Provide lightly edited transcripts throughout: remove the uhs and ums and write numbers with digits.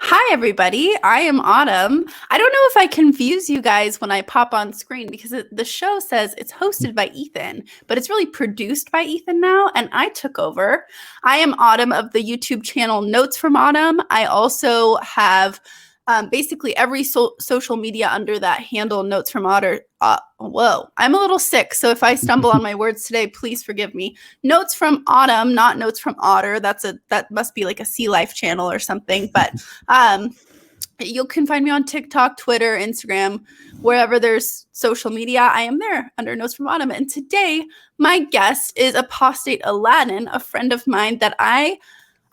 Hi, everybody. I am Autumn. I don't know if I confuse you guys when I pop on screen because the show says it's hosted by Ethan, but it's really produced by Ethan now, and I took over. I am Autumn of the YouTube channel Notes from Autumn. I also have basically every social media under that handle, Notes from Otter. Whoa, I'm a little sick, so if I stumble on my words today, please forgive me. Notes from Autumn, not Notes from Otter. That must be like a sea life channel or something. But you can find me on TikTok, Twitter, Instagram, wherever there's social media. I am there under Notes from Autumn. And today, my guest is Apostate Aladdin, a friend of mine that I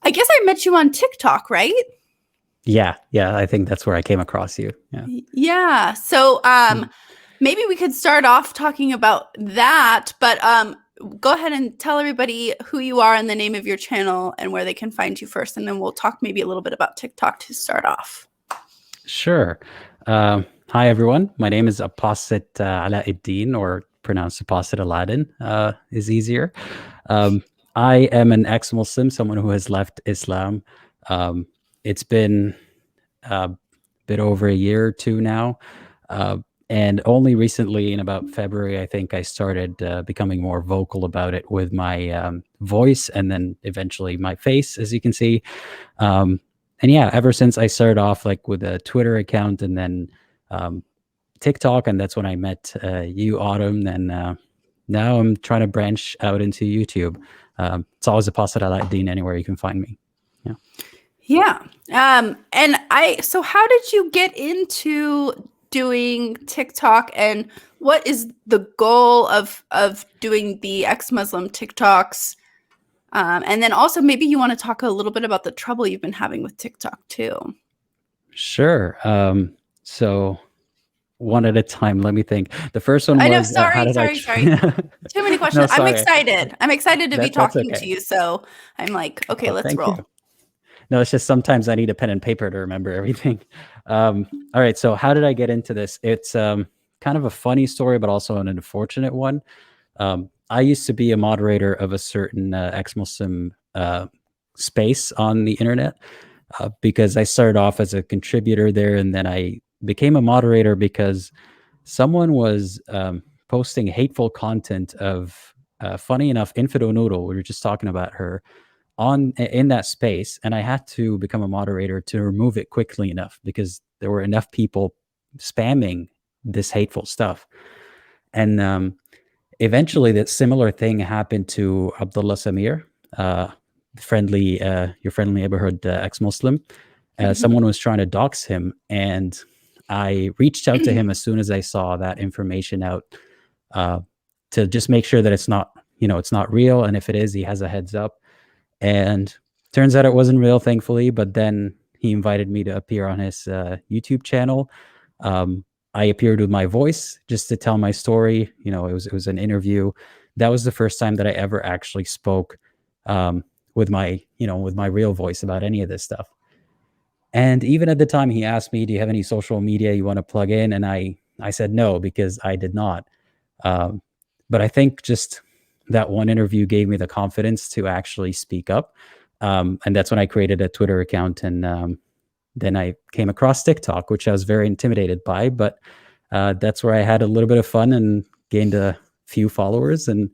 guess I met you on TikTok, right? Yeah, I think that's where I came across you. Yeah. So maybe we could start off talking about that, but go ahead and tell everybody who you are and the name of your channel and where they can find you first, and then we'll talk maybe a little bit about TikTok to start off. Sure. Hi, everyone. My name is Apostate Aladdin, or pronounced Apostate Aladdin is easier. I am an ex-Muslim, someone who has left Islam. It's been a bit over a year or two now. And only recently, in about February, I think I started becoming more vocal about it with my voice and then eventually my face, as you can see. And yeah, ever since I started off like with a Twitter account and then TikTok, and that's when I met you, Autumn. And now I'm trying to branch out into YouTube. It's always Apostate Aladdin anywhere you can find me. Yeah. So how did you get into doing TikTok, and what is the goal of doing the ex-Muslim TikToks? And then also maybe you want to talk a little bit about the trouble you've been having with TikTok too. Sure. So one at a time. Let me think. The first one was, I know. Sorry. Too many questions. No, I'm excited. I'm excited to be talking to you. So I'm like, okay, let's roll. You. No, it's just sometimes I need a pen and paper to remember everything. All right. So how did I get into this? It's kind of a funny story, but also an unfortunate one. I used to be a moderator of a certain ex-Muslim space on the internet because I started off as a contributor there, and then I became a moderator because someone was posting hateful content of, funny enough, Infidel Noodle. We were just talking about her in that space, and I had to become a moderator to remove it quickly enough because there were enough people spamming this hateful stuff. And eventually that similar thing happened to Abdullah Samir, your friendly neighborhood ex-Muslim. Someone was trying to dox him, and I reached out to him as soon as I saw that information out to just make sure that it's not real, and if it is, he has a heads up. And turns out it wasn't real, thankfully. But then he invited me to appear on his YouTube channel. I appeared with my voice just to tell my story. It was an interview. That was the first time that I ever actually spoke with my real voice about any of this stuff. And even at the time, he asked me, "Do you have any social media you want to plug in?" And I said no, because I did not. But I think just that one interview gave me the confidence to actually speak up. And that's when I created a Twitter account. And then I came across TikTok, which I was very intimidated by. But that's where I had a little bit of fun and gained a few followers. And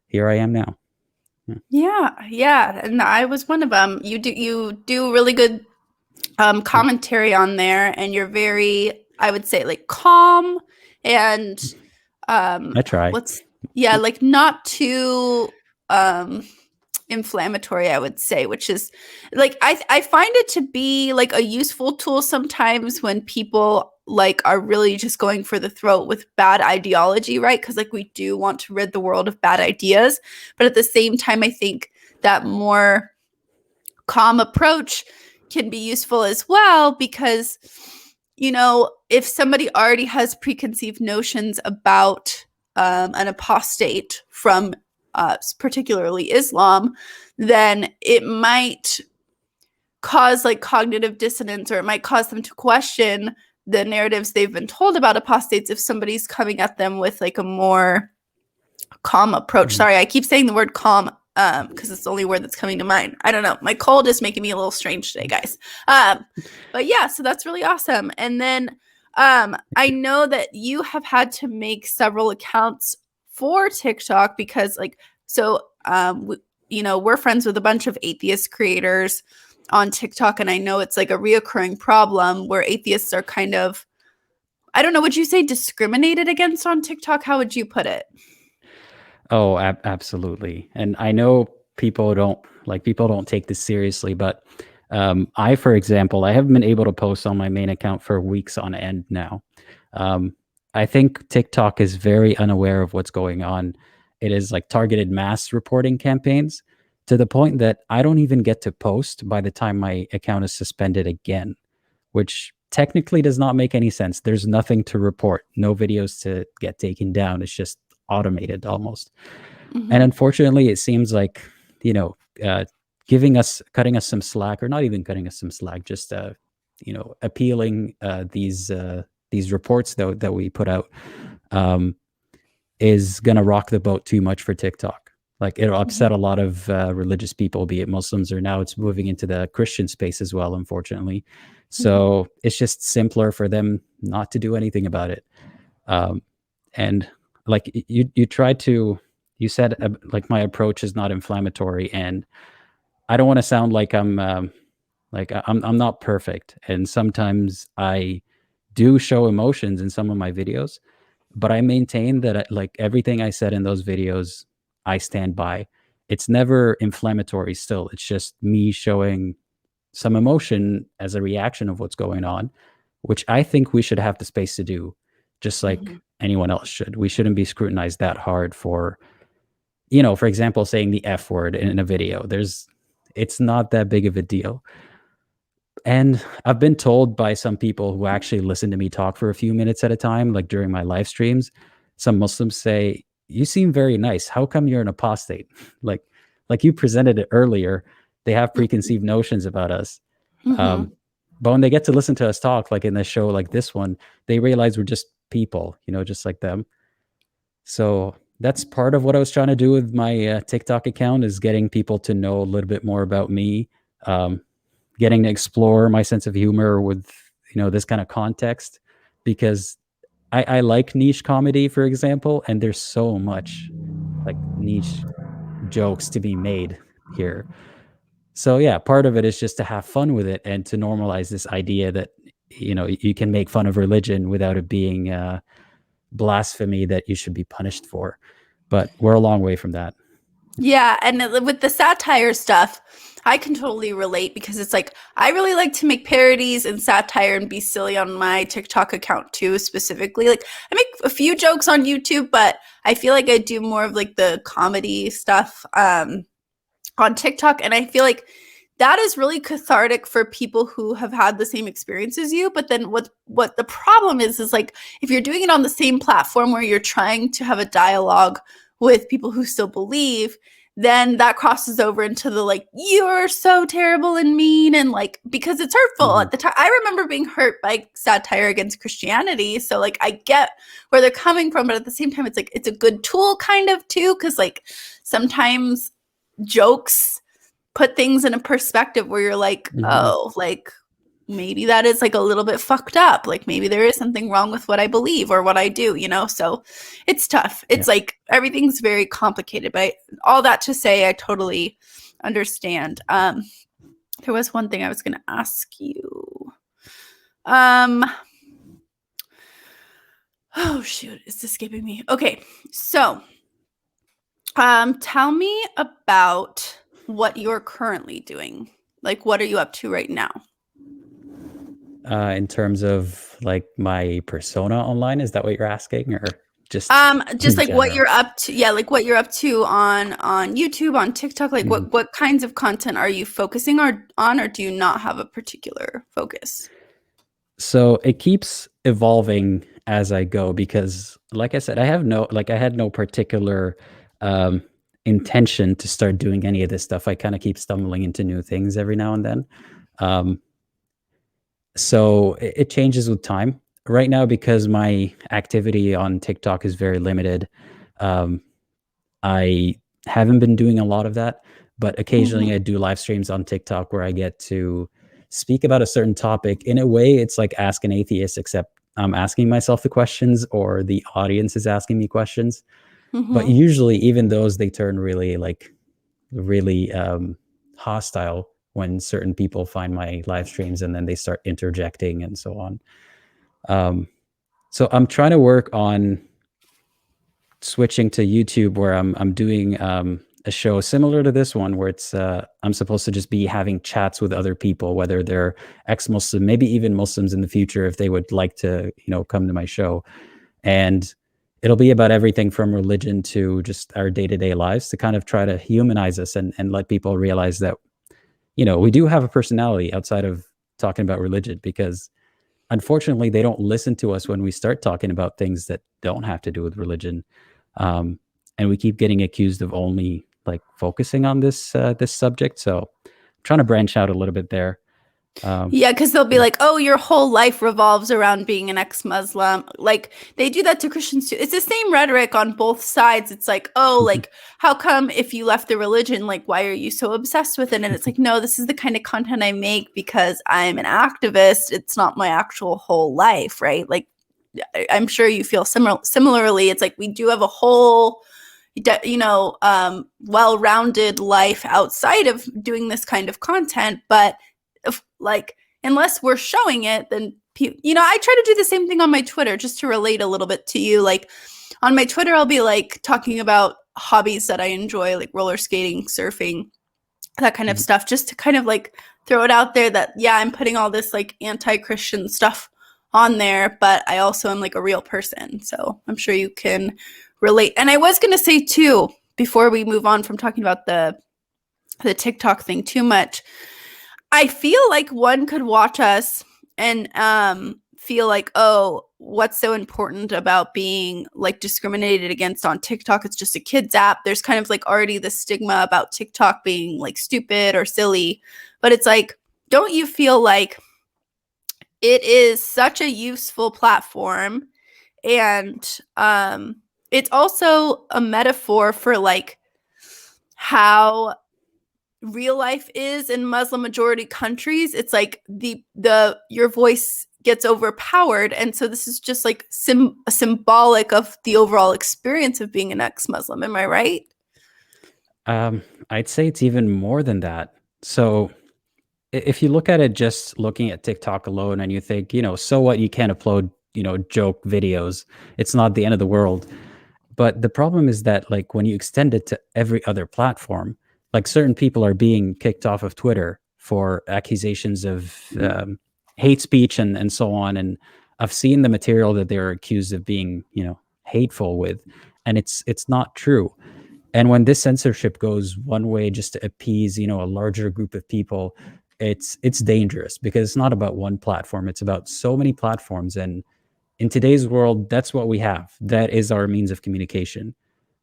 here I am now. Yeah. And I was one of them. You do really good commentary on there. And you're very, I would say, like, calm and I try. Like not too inflammatory, I would say, which is like I find it to be like a useful tool sometimes when people like are really just going for the throat with bad ideology, right? Because like we do want to rid the world of bad ideas, but at the same time, I think that more calm approach can be useful as well, because if somebody already has preconceived notions about an apostate from particularly Islam, then it might cause like cognitive dissonance, or it might cause them to question the narratives they've been told about apostates if somebody's coming at them with like a more calm approach. Sorry, I keep saying the word calm because it's the only word that's coming to mind. I don't know. My cold is making me a little strange today, guys. But yeah, so that's really awesome. And then I know that you have had to make several accounts for TikTok because, like, so we're friends with a bunch of atheist creators on TikTok, and I know it's like a reoccurring problem where atheists are kind of, I don't know, would you say discriminated against on TikTok? How would you put it? Oh, absolutely. And I know people don't take this seriously, but for example, I haven't been able to post on my main account for weeks on end now. I think TikTok is very unaware of what's going on. It is like targeted mass reporting campaigns to the point that I don't even get to post by the time my account is suspended again, which technically does not make any sense. There's nothing to report, no videos to get taken down. It's just automated almost. Mm-hmm. And unfortunately, it seems like, cutting us some slack, or not even cutting us some slack, just appealing these reports that we put out is gonna rock the boat too much for TikTok. Like, it'll upset a lot of religious people, be it Muslims, or now it's moving into the Christian space as well, unfortunately. So it's just simpler for them not to do anything about it. And like you said, like, my approach is not inflammatory, and I don't want to sound like I'm not perfect. And sometimes I do show emotions in some of my videos, but I maintain that like everything I said in those videos, I stand by. It's never inflammatory still. It's just me showing some emotion as a reaction of what's going on, which I think we should have the space to do, just like anyone else should. We shouldn't be scrutinized that hard for, for example, saying the F word in a video. It's not that big of a deal. And I've been told by some people who actually listen to me talk for a few minutes at a time, like during my live streams, some Muslims say, "You seem very nice. How come you're an apostate?" like you presented it earlier, they have preconceived notions about us. But when they get to listen to us talk, like in a show like this one, they realize we're just people, just like them. So that's part of what I was trying to do with my TikTok account, is getting people to know a little bit more about me, getting to explore my sense of humor with, this kind of context, because I like niche comedy, for example, and there's so much like niche jokes to be made here. So yeah, part of it is just to have fun with it and to normalize this idea that, you can make fun of religion without it being blasphemy that you should be punished for. But we're a long way from that. Yeah, and with the satire stuff, I can totally relate, because it's like I really like to make parodies and satire and be silly on my TikTok account too, specifically. Like, I make a few jokes on YouTube, but I feel like I do more of like the comedy stuff on TikTok, and I feel like that is really cathartic for people who have had the same experience as you. But then what the problem is like, if you're doing it on the same platform where you're trying to have a dialogue with people who still believe, then that crosses over into the like, you're so terrible and mean, and like, because it's hurtful. At the time, I remember being hurt by satire against Christianity, so like I get where they're coming from, but at the same time, it's like it's a good tool kind of too, because like sometimes jokes put things in a perspective where you're like, oh, like maybe that is like a little bit fucked up. Like maybe there is something wrong with what I believe or what I do, So it's tough. It's like everything's very complicated. But all that to say, I totally understand. There was one thing I was going to ask you. Oh shoot, it's escaping me. Okay, so tell me about what you're currently doing. Like, what are you up to right now? In terms of like my persona online, is that what you're asking, or just like what general? you're up to? Yeah, like what you're up to on YouTube, on TikTok. Like, what kinds of content are you focusing on, or do you not have a particular focus? So it keeps evolving as I go, because like I said, I had no particular intention to start doing any of this stuff. I kind of keep stumbling into new things every now and then. So it changes with time. Right now, because my activity on TikTok is very limited, I haven't been doing a lot of that, but occasionally Mhm. I do live streams on TikTok where I get to speak about a certain topic. In a way, it's like Ask an Atheist, except I'm asking myself the questions or the audience is asking me questions. But Mhm. usually, even those, they turn really hostile when certain people find my live streams and then they start interjecting and so on. So I'm trying to work on switching to YouTube where I'm doing a show similar to this one where it's I'm supposed to just be having chats with other people, whether they're ex-Muslim, maybe even Muslims in the future if they would like to, come to my show. And it'll be about everything from religion to just our day-to-day lives to kind of try to humanize us and let people realize that, we do have a personality outside of talking about religion, because unfortunately they don't listen to us when we start talking about things that don't have to do with religion. um, and we keep getting accused of only like focusing on this subject. So I'm trying to branch out a little bit there. Yeah, because they'll be Yeah. like, "Oh, your whole life revolves around being an ex-Muslim." Like they do that to Christians too. It's the same rhetoric on both sides. It's like, "Oh, like how come if you left the religion, like why are you so obsessed with it?" And it's like, "No, this is the kind of content I make because I'm an activist. It's not my actual whole life, right?" Like I'm sure you feel similarly. It's like we do have a whole well-rounded life outside of doing this kind of content, but if, like unless we're showing it, then I try to do the same thing on my Twitter just to relate a little bit to you. Like on my Twitter, I'll be like talking about hobbies that I enjoy, like roller skating, surfing, that kind of Mhm. stuff, just to kind of like throw it out there that I'm putting all this like anti-Christian stuff on there, but I also am like a real person. So I'm sure you can relate. And I was going to say too, before we move on from talking about the TikTok thing too much, I feel like one could watch us and feel like, oh, what's so important about being like discriminated against on TikTok? It's just a kids app. There's kind of like already the stigma about TikTok being like stupid or silly. But it's like, don't you feel like it is such a useful platform? And it's also a metaphor for like how real life is in Muslim majority countries. It's like the your voice gets overpowered, and so this is just like symbolic of the overall experience of being an ex-Muslim. Am I right? I'd say it's even more than that. So if you look at it just looking at TikTok alone and you think, so what, you can't upload, joke videos. It's not the end of the world. But the problem is that like when you extend it to every other platform, like certain people are being kicked off of Twitter for accusations of hate speech and so on. And I've seen the material that they're accused of being, hateful with, and it's not true. And when this censorship goes one way just to appease, a larger group of people, it's dangerous, because it's not about one platform. It's about so many platforms. And in today's world, that's what we have. That is our means of communication.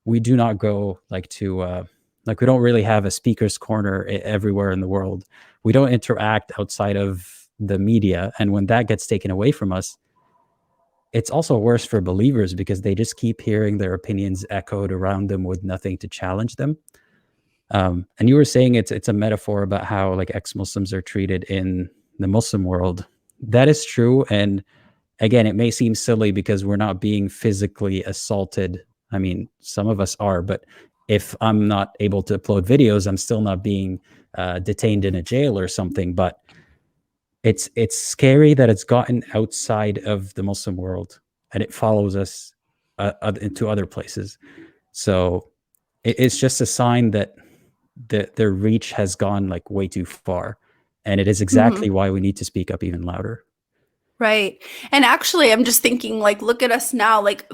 We do not go like we don't really have a speaker's corner everywhere in the world. We don't interact outside of the media. And when that gets taken away from us, it's also worse for believers, because they just keep hearing their opinions echoed around them with nothing to challenge them. And you were saying it's a metaphor about how like ex-Muslims are treated in the Muslim world. That is true. And again, it may seem silly because we're not being physically assaulted. I mean, some of us are, but if I'm not able to upload videos, I'm still not being detained in a jail or something. But it's scary that it's gotten outside of the Muslim world and it follows us into other places. So it's just a sign that their reach has gone like way too far, and it is Mm-hmm. exactly why we need to speak up even louder. Right. And actually, I'm just thinking, like, look at us now. It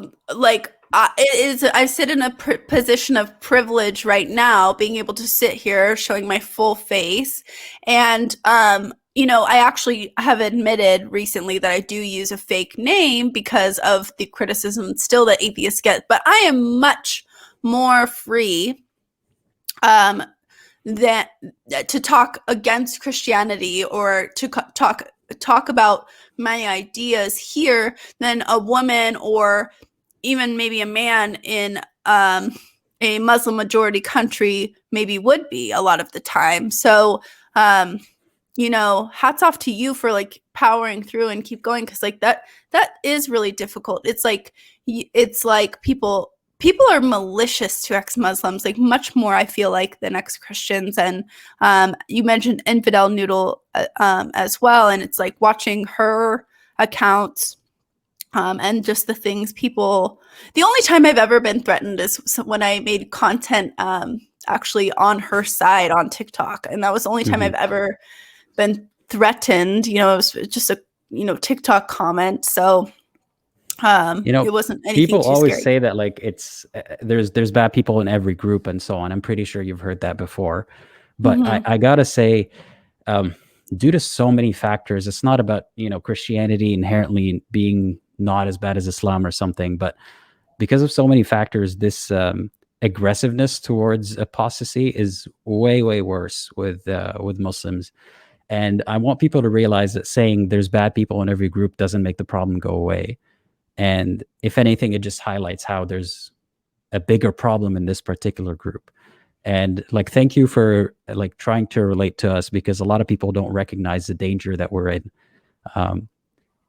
is. I sit in a position of privilege right now, being able to sit here, showing my full face, and I actually have admitted recently that I do use a fake name because of the criticism still that atheists get. But I am much more free um, that to talk against Christianity or to talk about my ideas here than a woman or even maybe a man in a Muslim majority country maybe would be a lot of the time. So, you know, hats off to you for like powering through and keep going, because like that is really difficult. It's like people are malicious to ex-Muslims, like much more, I feel like, than ex-Christians. And you mentioned Infidel Noodle as well, and it's like watching her accounts and just the things people. The only time I've ever been threatened is when I made content actually on her side on TikTok, and that was the only time I've ever been threatened. You know, it was just a TikTok comment. So it wasn't anything people too always scary. say that like it's there's bad people in every group and so on. I'm pretty sure you've heard that before, but I gotta say, due to so many factors, it's not about Christianity inherently being not as bad as Islam or something, but because of so many factors, this aggressiveness towards apostasy is way worse with Muslims. And I want people to realize that saying there's bad people in every group doesn't make the problem go away. And if anything, it just highlights how there's a bigger problem in this particular group. And like, thank you for like trying to relate to us, because a lot of people don't recognize the danger that we're in.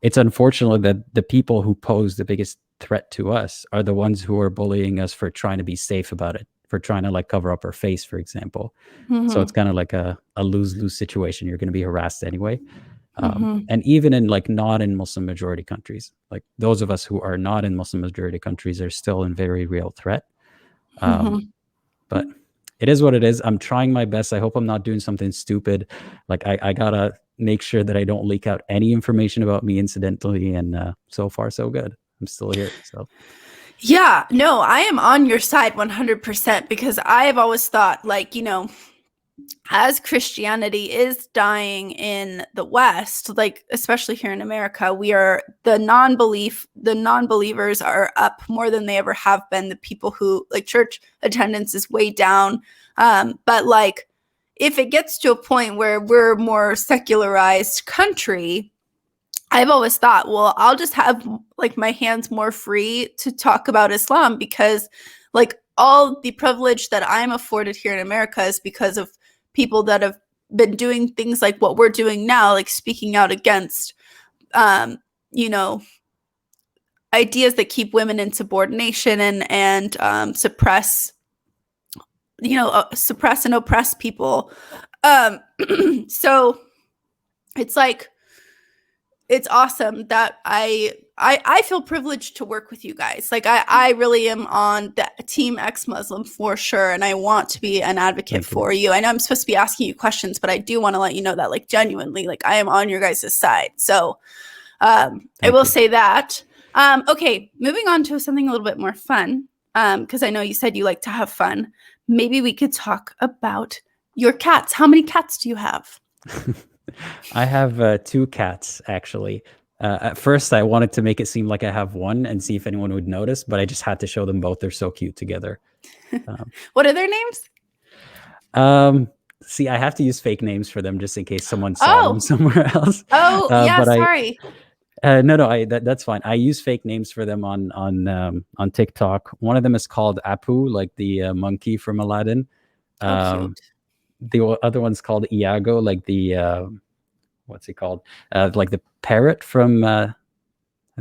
It's unfortunate that the people who pose the biggest threat to us are the ones who are bullying us for trying to be safe about it, for trying to like cover up our face, for example. So it's kind of like a lose-lose situation. You're going to be harassed anyway. And even in like not in Muslim majority countries, like those of us who are not in Muslim majority countries are still in very real threat. But it is what it is. I'm trying my best. I hope I'm not doing something stupid. Like I gotta make sure that I don't leak out any information about me incidentally. And so far, so good. I'm still here. So yeah, no, I am on your side 100%, because I have always thought, like, as Christianity is dying in the West, like especially here in America, the non-believers are up more than they ever have been. The people who like church attendance is way down. But like, if it gets to a point where we're a more secularized country, I've always thought, well, I'll just have like my hands more free to talk about Islam, because like all the privilege that I'm afforded here in America is because of people that have been doing things like what we're doing now, like speaking out against, ideas that keep women in subordination and suppress and oppress people. So it's like, it's awesome that I feel privileged to work with you guys. Like I really am on the team ex-Muslim for sure, and I want to be an advocate for you. I know I'm supposed to be asking you questions, but I do want to let you know that, like, genuinely, like, I am on your guys' side. So I will say that. Okay, moving on to something a little bit more fun, because I know you said you like to have fun. Maybe we could talk about your cats. How many cats do you have? I have 2 cats, actually. At first, I wanted to make it seem like I have one and see if anyone would notice, but I just had to show them both. They're so cute together. What are their names? See, I have to use fake names for them just in case someone saw them somewhere else. Oh, yeah, sorry. No, that's fine. I use fake names for them on TikTok. One of them is called Apu, like the monkey from Aladdin. Cute. The other one's called Iago, like the what's he called? Like the parrot from I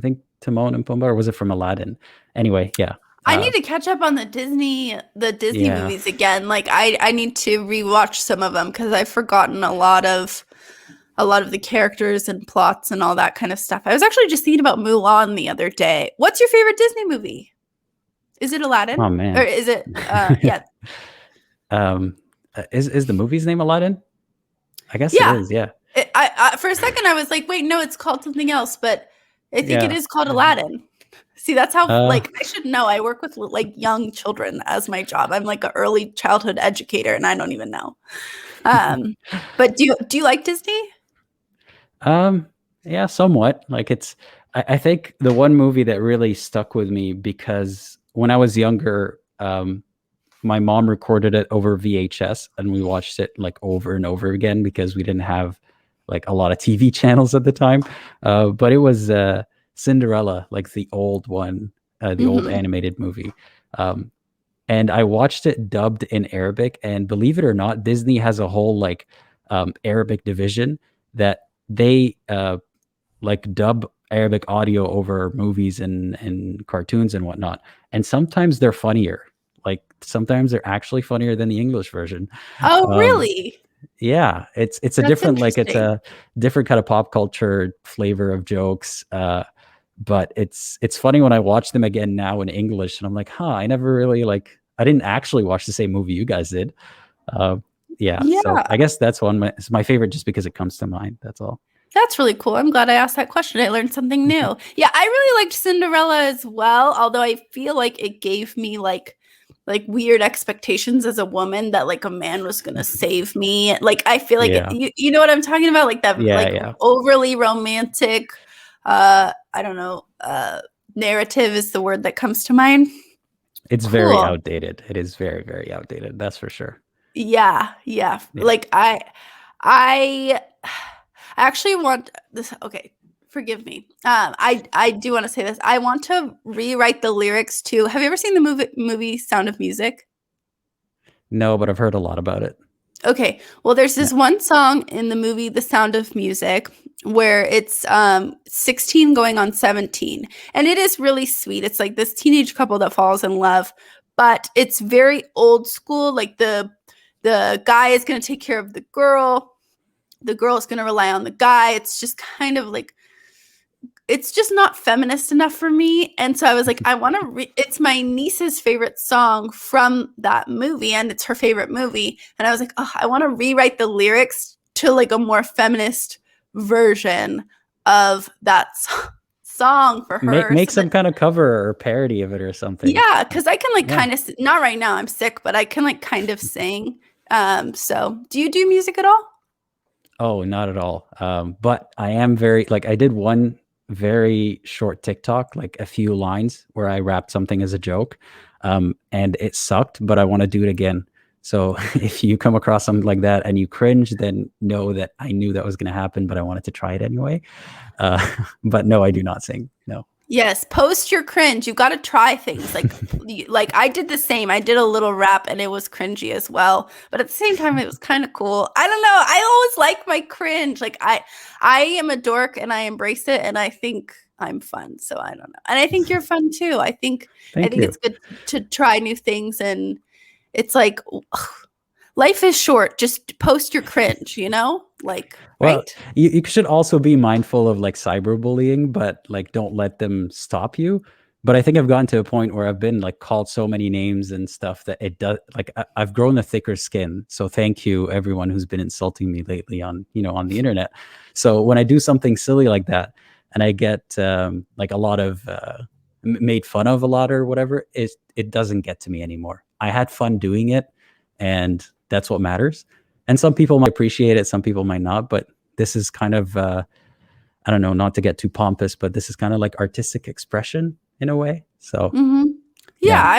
think Timon and Pumbaa, or was it from Aladdin? Anyway, yeah. I need to catch up on the Disney movies again. Like I need to rewatch some of them, because I've forgotten a lot of the characters and plots and all that kind of stuff. I was actually just thinking about Mulan the other day. What's your favorite Disney movie? Is it Aladdin? Oh man. Or is it yeah. Is the movie's name Aladdin? I guess it is, yeah. I for a second I was like, wait, no, it's called something else, but I think it is called Aladdin. See, that's how like I should know. I work with like young children as my job. I'm like an early childhood educator, and I don't even know. But do you like Disney? Yeah, somewhat. Like I think the one movie that really stuck with me, because when I was younger, my mom recorded it over VHS and we watched it like over and over again, because we didn't have like a lot of TV channels at the time. But it was Cinderella, like the old one, the old animated movie. and I watched it dubbed in Arabic. And believe it or not, Disney has a whole like Arabic division that they like dub Arabic audio over movies and cartoons and whatnot. And sometimes they're funnier. Like sometimes they're actually funnier than the English version. Oh, Um, really? yeah, it's a That's different, like it's interesting. a different kind of pop culture flavor of jokes. But it's funny when I watch them again now in English, and I'm like, huh, I never really like I didn't actually watch the same movie you guys did. Uh, yeah, so Yeah, I guess that's it's my favorite just because it comes to mind. That's all. that's really cool. I'm glad I asked that question. I learned something new. Yeah, I really liked Cinderella as well, although I feel like it gave me like weird expectations as a woman that like a man was going to save me. Like I feel like Yeah, you know what I'm talking about, like that yeah, like yeah. overly romantic I don't know, narrative is the word that comes to mind. It's very Cool. outdated. It is very, very outdated. That's for sure. Yeah, yeah. Yeah. Like I actually want this. Okay, forgive me. I do want to say this. I want to rewrite the lyrics to. Have you ever seen the movie Sound of Music? No, but I've heard a lot about it. Okay, well, there's Yeah. this one song in the movie The Sound of Music where it's 16 going on 17, and it is really sweet. It's like this teenage couple that falls in love, but it's very old school. Like the guy is going to take care of the girl is going to rely on the guy. It's just kind of like it's just not feminist enough for me. And so I was like, I want to it's my niece's favorite song from that movie, and it's her favorite movie. And I was like, oh, I want to rewrite the lyrics to like a more feminist version of that song for her. Make So some that, kind of cover or parody of it or something. yeah, because I can like Yeah. kind of, not right now, I'm sick, but I can like kind of sing. So do you do music at all? Oh, not at all. But I am very like I did one very short TikTok, like a few lines where I rapped something as a joke. And it sucked, but I want to do it again. So if you come across something like that and you cringe, then know that I knew that was going to happen, but I wanted to try it anyway. Uh, but no, I do not sing. No. Yes, post your cringe. You got to try things. Like I did the same. I did a little rap and it was cringy as well. But at the same time it was kind of cool. I don't know. I always like my cringe. Like I am a dork and I embrace it, and I think I'm fun. So I don't know. And I think you're fun too. I Thank think you. it's good to try new things, and it's like life is short. Just post your cringe, you know? Like, Well, right? you should also be mindful of like cyberbullying, but like don't let them stop you. But I think I've gotten to a point where I've been like called so many names and stuff that it does like I've grown a thicker skin. So thank you everyone who's been insulting me lately on, on the internet. So when I do something silly like that and I get like a lot of made fun of a lot or whatever, it doesn't get to me anymore. I had fun doing it, and that's what matters. And some people might appreciate it, some people might not, but this is kind of I don't know, not to get too pompous, but this is kind of like artistic expression in a way. So Mm-hmm. Yeah, yeah.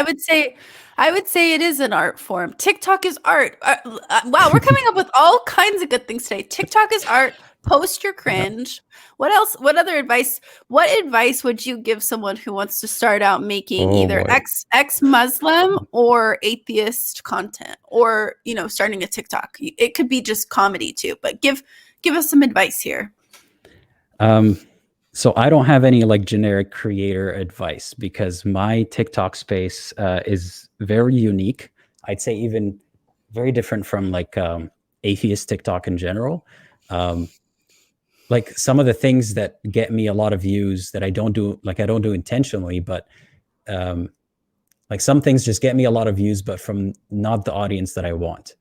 I would say it is an art form. TikTok is art. Wow, we're coming up with all kinds of good things today. TikTok is art. Post your Yeah. cringe. What else? What other advice? What advice would you give someone who wants to start out making Oh either boy. ex Muslim or atheist content, or starting a TikTok? It could be just comedy too, but give us some advice here. So I don't have any like generic creator advice because my TikTok space is very unique. I'd say even very different from like atheist TikTok in general. Um, like some of the things that get me a lot of views that I don't do, like I don't do intentionally, but um, like some things just get me a lot of views, but from not the audience that I want.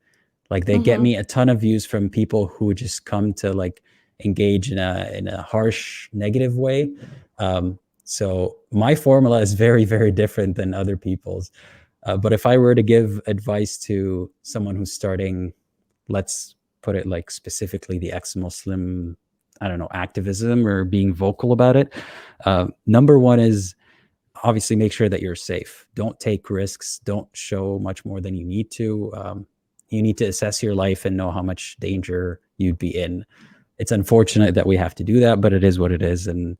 Like they get Mm-hmm. me a ton of views from people who just come to like engage in a harsh negative way. So my formula is very, very different than other people's. But if I were to give advice to someone who's starting, let's put it like specifically the ex-Muslim, I don't know, activism or being vocal about it. Number one is obviously make sure that you're safe. Don't take risks. Don't show much more than you need to. You need to assess your life and know how much danger you'd be in. It's unfortunate that we have to do that, but it is what it is. And,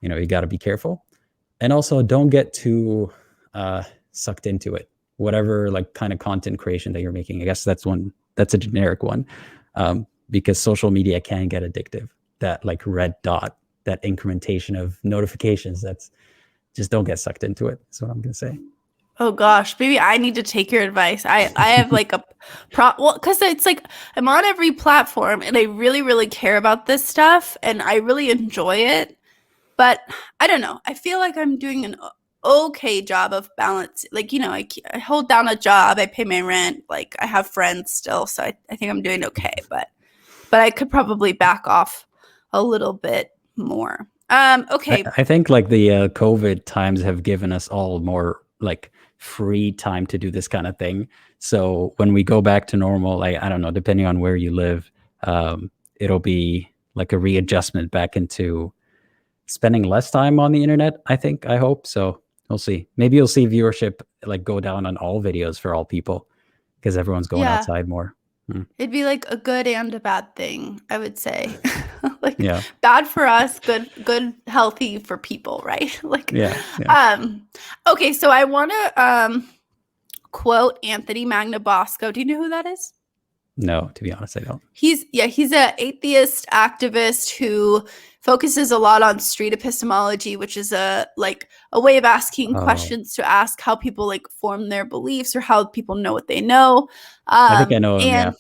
you got to be careful. And also don't get too sucked into it. Whatever like kind of content creation that you're making. I guess that's a generic one. Because social media can get addictive. That like red dot, that incrementation of notifications, that's just don't get sucked into it. That's what I'm gonna say. Oh gosh, maybe I need to take your advice. I have like a well, because it's like I'm on every platform and I really, really care about this stuff and I really enjoy it. But I don't know. I feel like I'm doing an okay job of balance. Like, I hold down a job, I pay my rent, like I have friends still, so I think I'm doing okay. But I could probably back off a little bit more. Okay. I think like the COVID times have given us all more like free time to do this kind of thing. So when we go back to normal, like, I don't know, depending on where you live, it'll be like a readjustment back into spending less time on the internet. I hope so. We'll see. Maybe you'll see viewership like go down on all videos for all people because everyone's going outside more. It'd be like a good and a bad thing, I would say. Like Yeah. bad for us, good, healthy for people, right? Like, Yeah. okay, so I want to quote Anthony Magnabosco. Do you know who that is? No, to be honest, I don't. He's an atheist activist who focuses a lot on street epistemology, which is a way of asking questions to ask how people like form their beliefs or how people know what they know. I think I know him.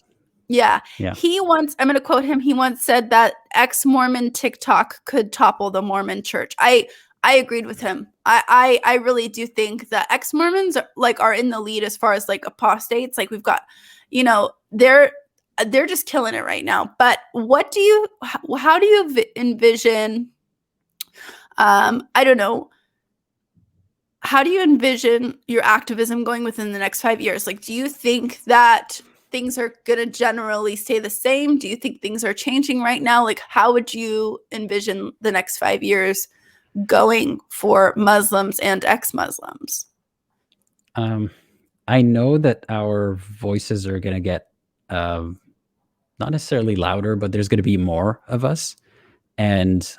Yeah. He once, I'm going to quote him. He once said that ex-Mormon TikTok could topple the Mormon church. I agreed with him. I really do think that ex-Mormons are in the lead as far as like apostates. Like we've got, they're just killing it right now. But how do you envision, I don't know, how do you envision your activism going within the next 5 years? Like, do you think that things are going to generally stay the same? Do you think things are changing right now? Like, how would you envision the next 5 years going for Muslims and ex-Muslims? I know that our voices are going to get not necessarily louder, but there's going to be more of us. And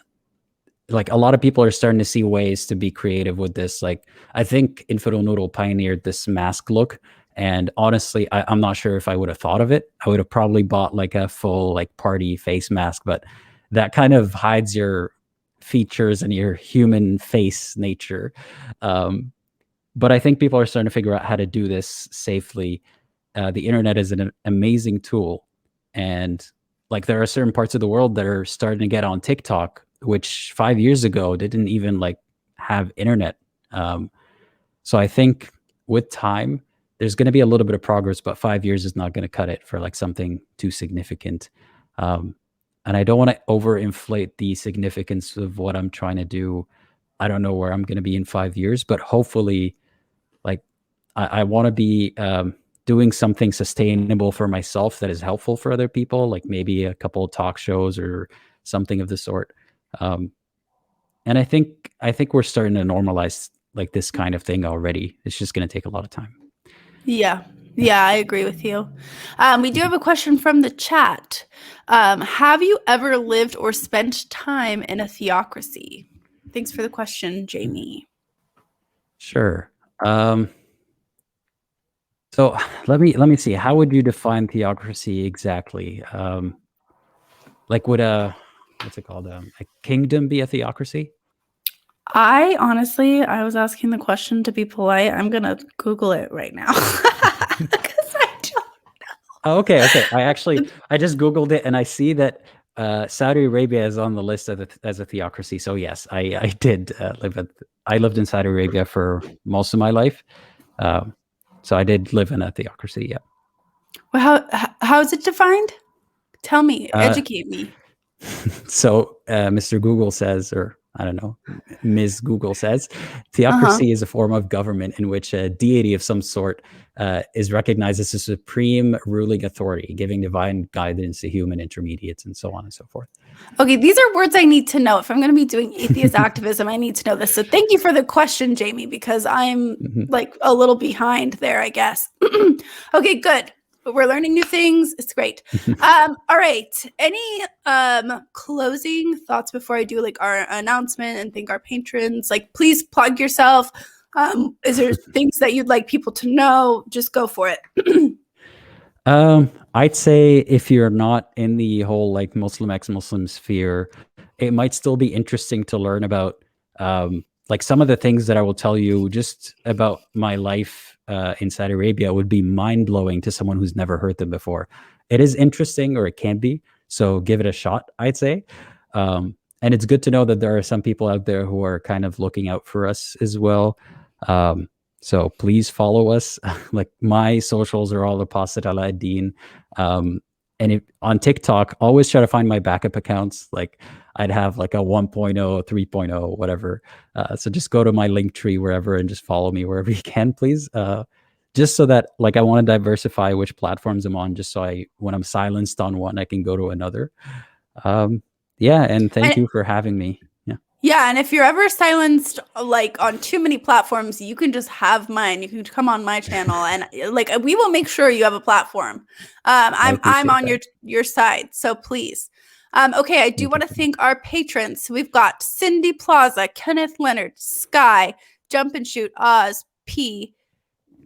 like a lot of people are starting to see ways to be creative with this. Like I think Infidel Noodle pioneered this mask look. And honestly, I'm not sure if I would have thought of it. I would have probably bought like a full like party face mask, but that kind of hides your features and your human face nature. But I think people are starting to figure out how to do this safely. The internet is an amazing tool. And like there are certain parts of the world that are starting to get on TikTok, which 5 years ago didn't even like have internet. So I think with time, there's going to be a little bit of progress, but 5 years is not going to cut it for like something too significant. And I don't want to overinflate the significance of what I'm trying to do. I don't know where I'm going to be in 5 years, but hopefully like I want to be doing something sustainable for myself that is helpful for other people, like maybe a couple of talk shows or something of the sort. And I think we're starting to normalize like this kind of thing already. It's just going to take a lot of time. Yeah, I agree with you. We do have a question from the chat. Have you ever lived or spent time in a theocracy? Thanks for the question, Jamie. Sure. So let me see. How would you define theocracy exactly? Like would what's it called? A kingdom be a theocracy? I was asking the question to be polite. I'm gonna Google it right now. Because I don't know. Oh, okay. I just Googled it and I see that Saudi Arabia is on the list as a theocracy. So yes, I did I lived in Saudi Arabia for most of my life. So I did live in a theocracy. Yeah. Well, how is it defined? Tell me, educate me. So Mr. Google says, or I don't know, Ms. Google says, theocracy is a form of government in which a deity of some sort is recognized as a supreme ruling authority, giving divine guidance to human intermediates and so on and so forth. Okay, these are words I need to know. If I'm going to be doing atheist activism, I need to know this. So thank you for the question, Jamie, because I'm like a little behind there, I guess. Okay, good. But we're learning new things. It's great. All right. Any closing thoughts before I do like our announcement and thank our patrons? Like, please plug yourself. Is there things that you'd like people to know? Just go for it. I'd say if you're not in the whole like Muslim ex-Muslim sphere, it might still be interesting to learn about like some of the things that I will tell you just about my life in Saudi Arabia would be mind-blowing to someone who's never heard them before. It is interesting, or it can be, so give it a shot, I'd say. And it's good to know that there are some people out there who are kind of looking out for us as well. So please follow us. Like my socials are all Apostate Aladdin. And on TikTok, always try to find my backup accounts. Like I'd have like a 1.0, 3.0, whatever. So just go to my link tree wherever and just follow me wherever you can, please. Just so that like I want to diversify which platforms I'm on, just so when I'm silenced on one, I can go to another. Yeah, and thank you for having me. Yeah, and if you're ever silenced like on too many platforms, you can just have mine. You can come on my channel, and like we will make sure you have a platform. I'm on your side, so please. Okay, I do want to thank our patrons. So we've got Cindy Plaza, Kenneth, Leonard, Skye, JumpandShoot, Oz, P,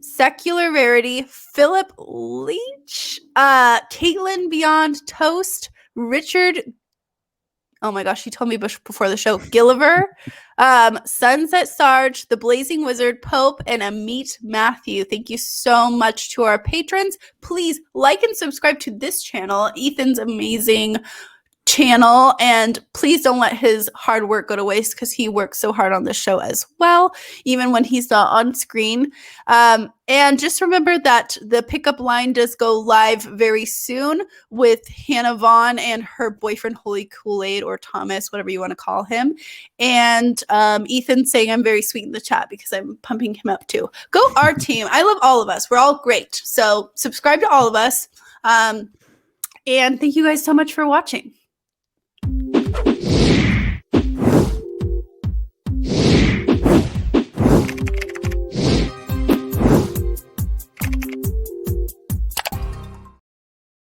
Secular Rarity, Philip Leitch, Kaitlyn Beyond Toast, Richard. Oh my gosh, he told me before the show. Gilliver, Sunset Sarge, The Blazing Wizard, Pope, and Ameet Mathew. Thank you so much to our patrons. Please like and subscribe to this channel, Ethan's amazing channel, and please don't let his hard work go to waste, because he works so hard on the show as well, even when he's not on screen. And just remember that the pickup line does go live very soon with Hannah Vaughn and her boyfriend Holy Kool-Aid, or Thomas, whatever you want to call him. And Ethan saying I'm very sweet in the chat because I'm pumping him up too. Go our team. I love all of us. We're all great. So subscribe to all of us. And thank you guys so much for watching.